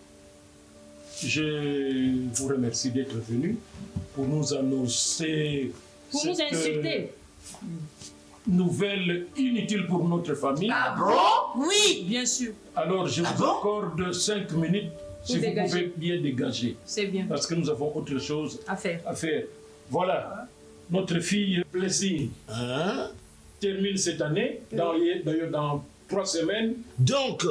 Speaker 13: je vous remercie d'être venu pour nous annoncer...
Speaker 5: Pour nous insulter.
Speaker 13: Nouvelle inutile pour notre famille.
Speaker 3: Ah bon?
Speaker 5: Oui, bien sûr.
Speaker 13: Alors, je vous accorde 5 minutes si vous pouvez bien dégager.
Speaker 5: C'est bien.
Speaker 13: Parce que nous avons autre chose
Speaker 5: à faire.
Speaker 13: Voilà. Notre fille Plaisir termine cette année, d'ailleurs dans 3 semaines.
Speaker 3: Donc,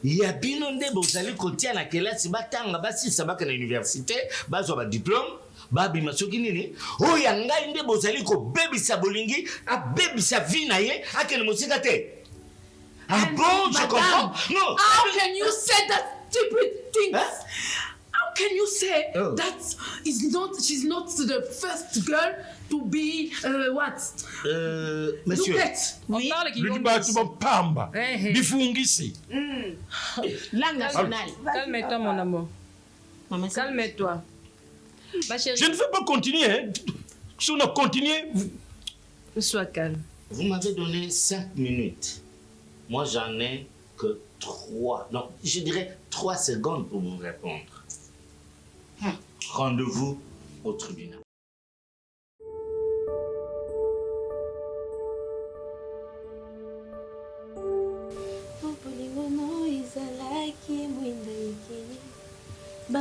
Speaker 3: il y a bien nde bozali kotia na kelasi batanga basisa baka na université bazwa ba diplôme babima soki nini oyo ngai nde bozali ko bebisa bolingi abebisa vie na ye akene mosika te. Ah bon, je comprends. Non.
Speaker 14: How can you say that stupid thing? How can you say that she's not the first girl to be what?
Speaker 3: Monsieur.
Speaker 14: Oui.
Speaker 13: Pamba. Bifungisi.
Speaker 14: Langue nationale.
Speaker 5: Calme-toi, mon amour. Calme-toi. Ma chérie.
Speaker 13: Je ne veux pas continuer. Hein. Si on a continué...
Speaker 5: Sois calme.
Speaker 3: Vous m'avez donné 5 minutes. Moi, j'en ai que 3. Non, je dirais 3 secondes pour vous répondre. Rendez-vous au tribunal.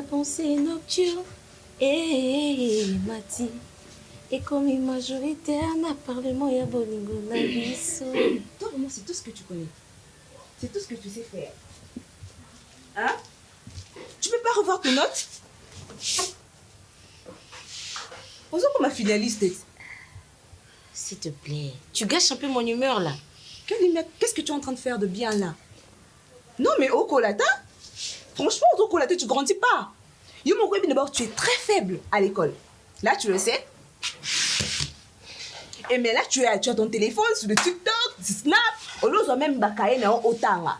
Speaker 15: Pensée nocturne Mati et comme majoritaire n'a parlement ya bolingo na biso.
Speaker 16: Toi, c'est tout ce que tu connais. C'est tout ce que tu sais faire.
Speaker 6: Hein? Tu peux pas revoir tes notes? Osons comme ma filialiste.
Speaker 15: S'il te plaît, tu gâches un peu mon humeur là.
Speaker 6: Qu'est-ce que tu es en train de faire de bien là? Non mais au Kolata, franchement au Kolata tu grandis pas. Yo mon copain d'abord tu es très faible à l'école. Là tu le sais. Et mais là tu as ton téléphone sur le TikTok, du Snap, on ose même bakaye na otanga.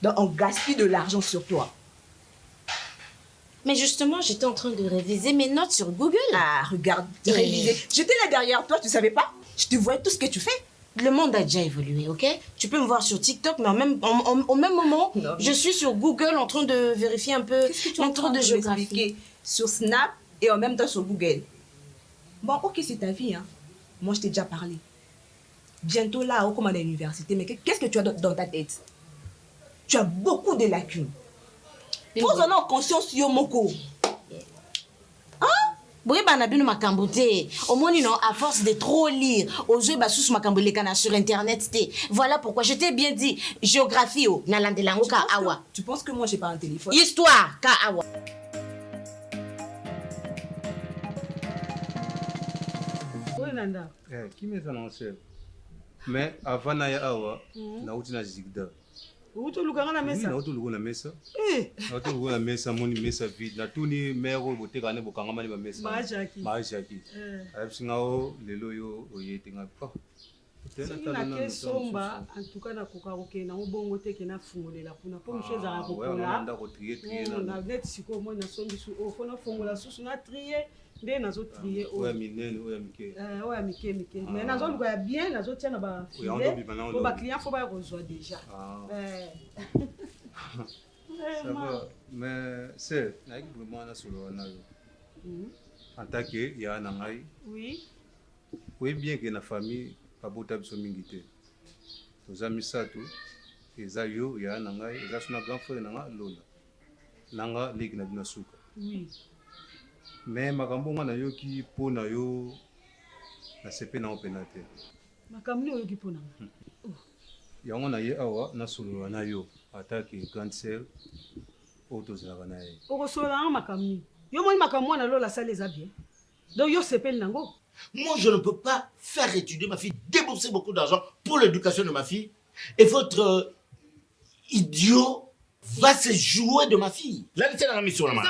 Speaker 6: Donc on gaspille de l'argent sur toi.
Speaker 15: Mais justement, j'étais en train de réviser mes notes sur Google.
Speaker 6: Ah, regarde, réviser. J'étais là derrière toi, tu savais pas? Je te voyais tout ce que tu fais.
Speaker 15: Le monde a déjà évolué, ok? Tu peux me voir sur TikTok, mais au même moment, non, je suis sur Google en train de vérifier un peu l'intro de géographie.
Speaker 6: Sur Snap et en même temps sur Google. Bon, ok, c'est ta vie, hein. Moi, je t'ai déjà parlé. Bientôt là, au commandant de l'université, mais qu'est-ce que tu as dans ta tête? Tu as beaucoup de lacunes. Faut en avoir conscience, yo moko.
Speaker 15: Hein? Boye banabino makambote. Au moins, non, à force de trop lire, aux yeux basous makambole kana sur internet, voilà pourquoi je t'ai bien dit géographie o nalandelango ka awa.
Speaker 6: Tu penses que moi j'ai pas un téléphone?
Speaker 15: Histoire ka awa.
Speaker 11: Qui m'est annoncé? Mais avant d'aller awa, na uti na zigda.
Speaker 8: Uto lukanga na mesa.
Speaker 11: Oui, na uto luku na mesa. Na uto luku na mesa, moni mesa vide. Na tuni mero bote kane bokanga mani ba mesa. Majaki. Ayapsinga o lelo yo oyete nga pa.
Speaker 8: Na ke somba en tout cas na koka oke na ubongo te ke na fungolela kuna po msheza ra kokola.
Speaker 11: Na ko trier
Speaker 8: na net siko mo na sombi su o fona fungola susu na trier. Nde nazo trier o.
Speaker 11: Oya minene, oya mike.
Speaker 8: Oya mike. Mais nazo luka bien, nazo tia na ba filet. Pour ba client faut ba reçoit déjà.
Speaker 11: Ça va, mais c'est naiki vraiment na solo na yo. En tant que ya na ngai.
Speaker 8: Oui.
Speaker 11: Oui bien que na famille babota biso mingi te. Toza misato eza yo ya na ngai, eza suna grand frère na nga Lola. Nanga leki na bina suka.
Speaker 8: Oui.
Speaker 11: Mais makambo nga na yo ki pona yo na sepe na opena te.
Speaker 8: Makambo yo ki pona.
Speaker 11: Yango na ye awa na solo na yo atake cancer autozala na ye.
Speaker 8: Oko solo na makambo. Yo moi makambo na Lola ça les a bien. Donc yo sepel nango.
Speaker 16: Moi je ne peux pas faire étudier ma fille, débourser beaucoup d'argent pour l'éducation de ma fille et votre idiot va se jouer de ma fille. Là, c'est dans la mission là.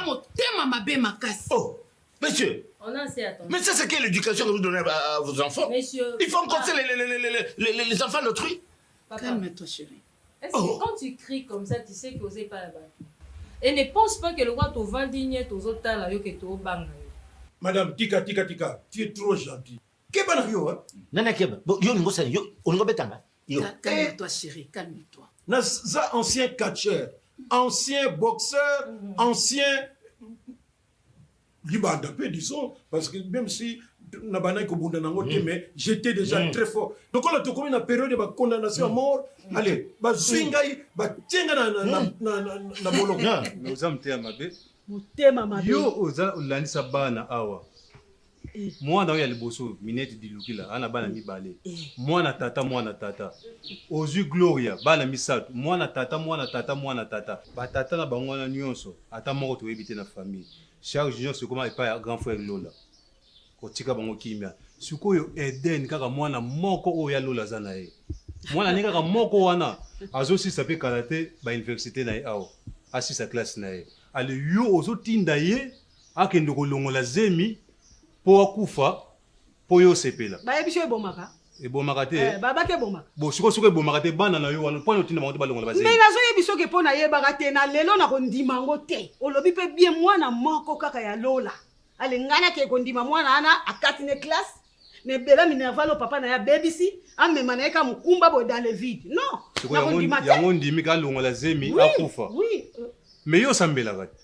Speaker 16: Oh, monsieur.
Speaker 5: On a assez attendu.
Speaker 16: Mais ça, c'est quelle éducation que vous donnez à vos enfants?
Speaker 5: Monsieur.
Speaker 16: Il faut encore les enfants d'autrui.
Speaker 8: Calme-toi, chérie.
Speaker 5: Est-ce que quand tu cries comme ça, tu sais que vous n'êtes pas là-bas? Et ne pense pas que le roi te vend digne, aux autres là, que tu es au bang.
Speaker 13: Madame, tika, tu es trop gentil. Qu'est-ce que tu as?
Speaker 16: Nana Keba, yo n'ingo ça, yo n'ingo betanga.
Speaker 8: Calme-toi, chérie, calme-toi.
Speaker 13: Ça, ancien catcheur, ancien boxeur, ancien libanda, disons, parce que même si mais j'étais déjà très fort. Donc on a tout comme une période de condamnation à mort. Allez, swingai, tienga na bolongo.
Speaker 11: Nous avons été à mabe.
Speaker 8: Mutema mabe.
Speaker 11: Yo oza ulandisa bana awa. Mwana oya liboso minete dilukila ana bana mibale. Mwana tata. Ozu Gloria bana misato. Mwana tata. Ba tata na bango na nyonso ata moko to ebite na famille. Charles Junior c'est comment il pas grand frère Lola. Kotika bango kimia. Sikoyo Eden kaka mwana moko oya Lola zana ye. Mwana ni kaka moko wana azo si sape karaté ba université na ye awo. Asi sa classe na ye. Ale yo ozo tinda ye akende kolongola zemi po akufa po yo sepela.
Speaker 8: Ba yebiso ebomaka.
Speaker 11: Ebomaka te.
Speaker 8: Baba ke bomaka.
Speaker 11: Bo siko ebomaka te bana na yo wala po no tinda bango te balongola ba zemi.
Speaker 8: Mais nazo yebiso ke pona yebaka te na lelo na kondima ngo te. Olobi pe bien mwana moko kaka ya Lola. Ale ngana ke kondima mwana ana akati ne classe. Ne bela minervalo papa na ya babysy amema na eka mukumba bo dans le vide. Non.
Speaker 11: Na kondima te. Yango ndimi ka longola zemi akufa.
Speaker 8: Oui.
Speaker 11: Mais yo sambela kati.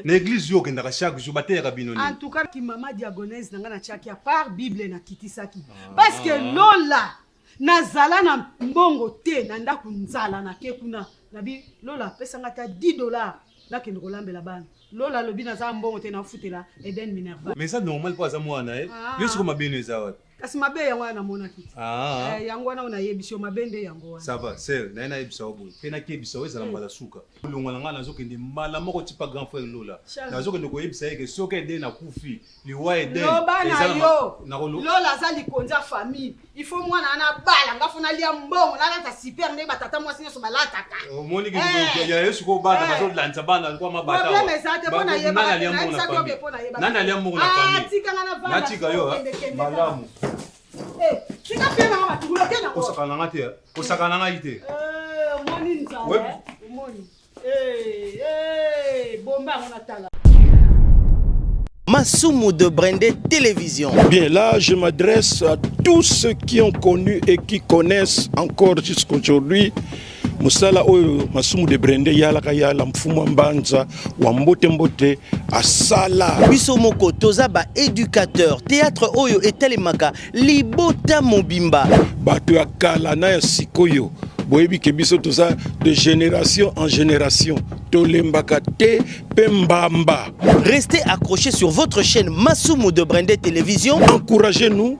Speaker 11: L'église yo kendaka chaque jour bateka binoni.
Speaker 8: En tout cas ki mama diagonese nanga na chaki à part Bible na kitisaki. Parce que Lola nazala na mbongo te na ndako nzala na ke kuna na bi Lola pesanga ta $10 na kende kolambela bana. Lola lobi na za mbongo te na futela Eden Minerva.
Speaker 11: Mais ça normal pas za mwana eh. Yo siko mabeno eza wapi?
Speaker 8: kasi mabe yango wana namonaki yango wana onayebisi mabe nde yango wana
Speaker 11: ça va sel na yebisa boye pe na kebisa ezala mbala suka olongo na nga nazokende mbala moko tipa grand frère Lola nazokende koyebisa yeke soki ede na kufi liwa ede
Speaker 8: Lola aza likonzi ya famille il faut mwana ana bala nga fona lia mbongo nalata super nde batata mwasi nyonso balataka
Speaker 11: omoni ya yesu ko bana bazolanza bana kwa mabata
Speaker 8: problème ezate pona yeba
Speaker 11: nana lia mbongo na famille natika yo malamu
Speaker 8: tika pena nga batukuloke na
Speaker 11: osakana nga te osakana nga ite
Speaker 8: omoni nzala omoni bomba ngona tala
Speaker 1: Massoumou de Brendé Télévision.
Speaker 2: Bien, là, je m'adresse à tous ceux qui ont connu et qui connaissent encore jusqu'aujourd'hui Musala oyo Massoumou de Brendé yalaka yala mfumu mbanza wa mbote mbote asala.
Speaker 1: Biso moko toza ba éducateur théâtre oyo etelemaka libota mobimba.
Speaker 2: Bato ya kala na ya sikoyo. Boyebi ke biso toza de génération en génération. Tolembaka te pembamba.
Speaker 1: Restez accrochés sur votre chaîne Massoumou de Brendé Télévision.
Speaker 2: Encouragez-nous.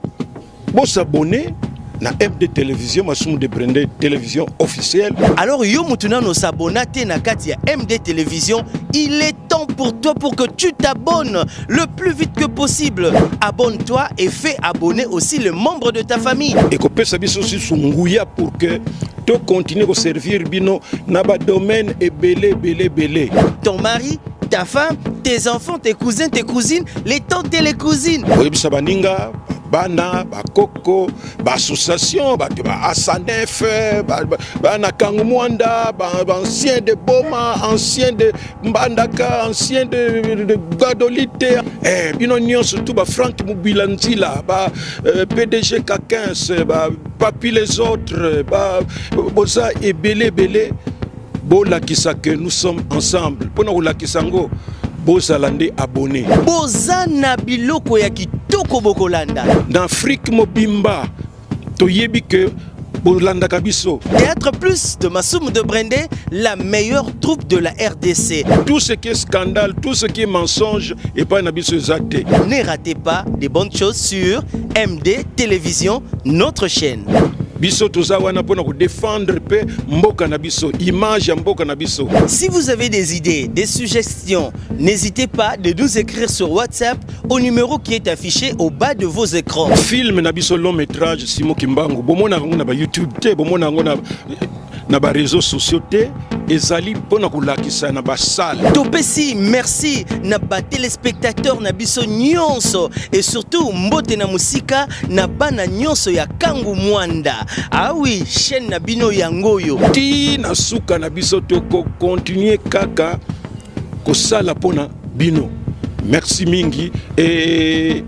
Speaker 2: Bon s'abonner. Na MD Télévision, Massoumou de Brendé Télévision officielle.
Speaker 1: Alors yo mutuna no s'abonner na kati ya MD Télévision, il est temps pour toi pour que tu t'abonnes le plus vite que possible. Abonne-toi et fais abonner aussi les membres de ta famille.
Speaker 2: Et que peut savoir aussi sunguya pour que tu continues à servir bino na ba domaine et belé.
Speaker 1: Ton mari, ta femme, tes enfants, tes cousins, tes cousines, les tantes et les cousines.
Speaker 2: Oui, sabaninga bana bakoko association ba asanef bana kangumwanda ancien de Boma, ancien de Mbandaka, ancien de Gadolite bino nyonso tout ba Franck Mubilanzila ba PDG K15 ba Papi les autres ba boza et belé bola kisake nous sommes ensemble pona ola kisango bozalande abonné
Speaker 1: bozana biloko ya kitoko bokolanda
Speaker 2: dans Afrique mobimba toyebi que bolanda kabiso.
Speaker 1: Théâtre Plus de Massoumou de Brendé, la meilleure troupe de la RDC.
Speaker 2: Tout ce qui est scandale, tout ce qui est mensonge et pas nabiso zate.
Speaker 1: Ne ratez pas des bonnes choses sur MD Télévision, notre chaîne.
Speaker 2: Biso toza wana pona ko défendre pe mboka na biso, image ya mboka na biso.
Speaker 1: Si vous avez des idées, des suggestions, n'hésitez pas de nous écrire sur WhatsApp au numéro qui est affiché au bas de vos écrans.
Speaker 2: Film na biso long métrage Simo Kimbangu, bomona ngo na ba YouTube te, bomona ngo na ba réseaux sociaux te, ezali pona kolakisa na ba salle.
Speaker 1: Topesi merci na ba téléspectateurs na biso nyonso et surtout mbote na musika na bana nyonso ya Kangu Mwanda. Ah oui, chaîne na bino yangoyo.
Speaker 2: Ti na suka na biso to continuer kaka ko sala pona bino. Merci mingi et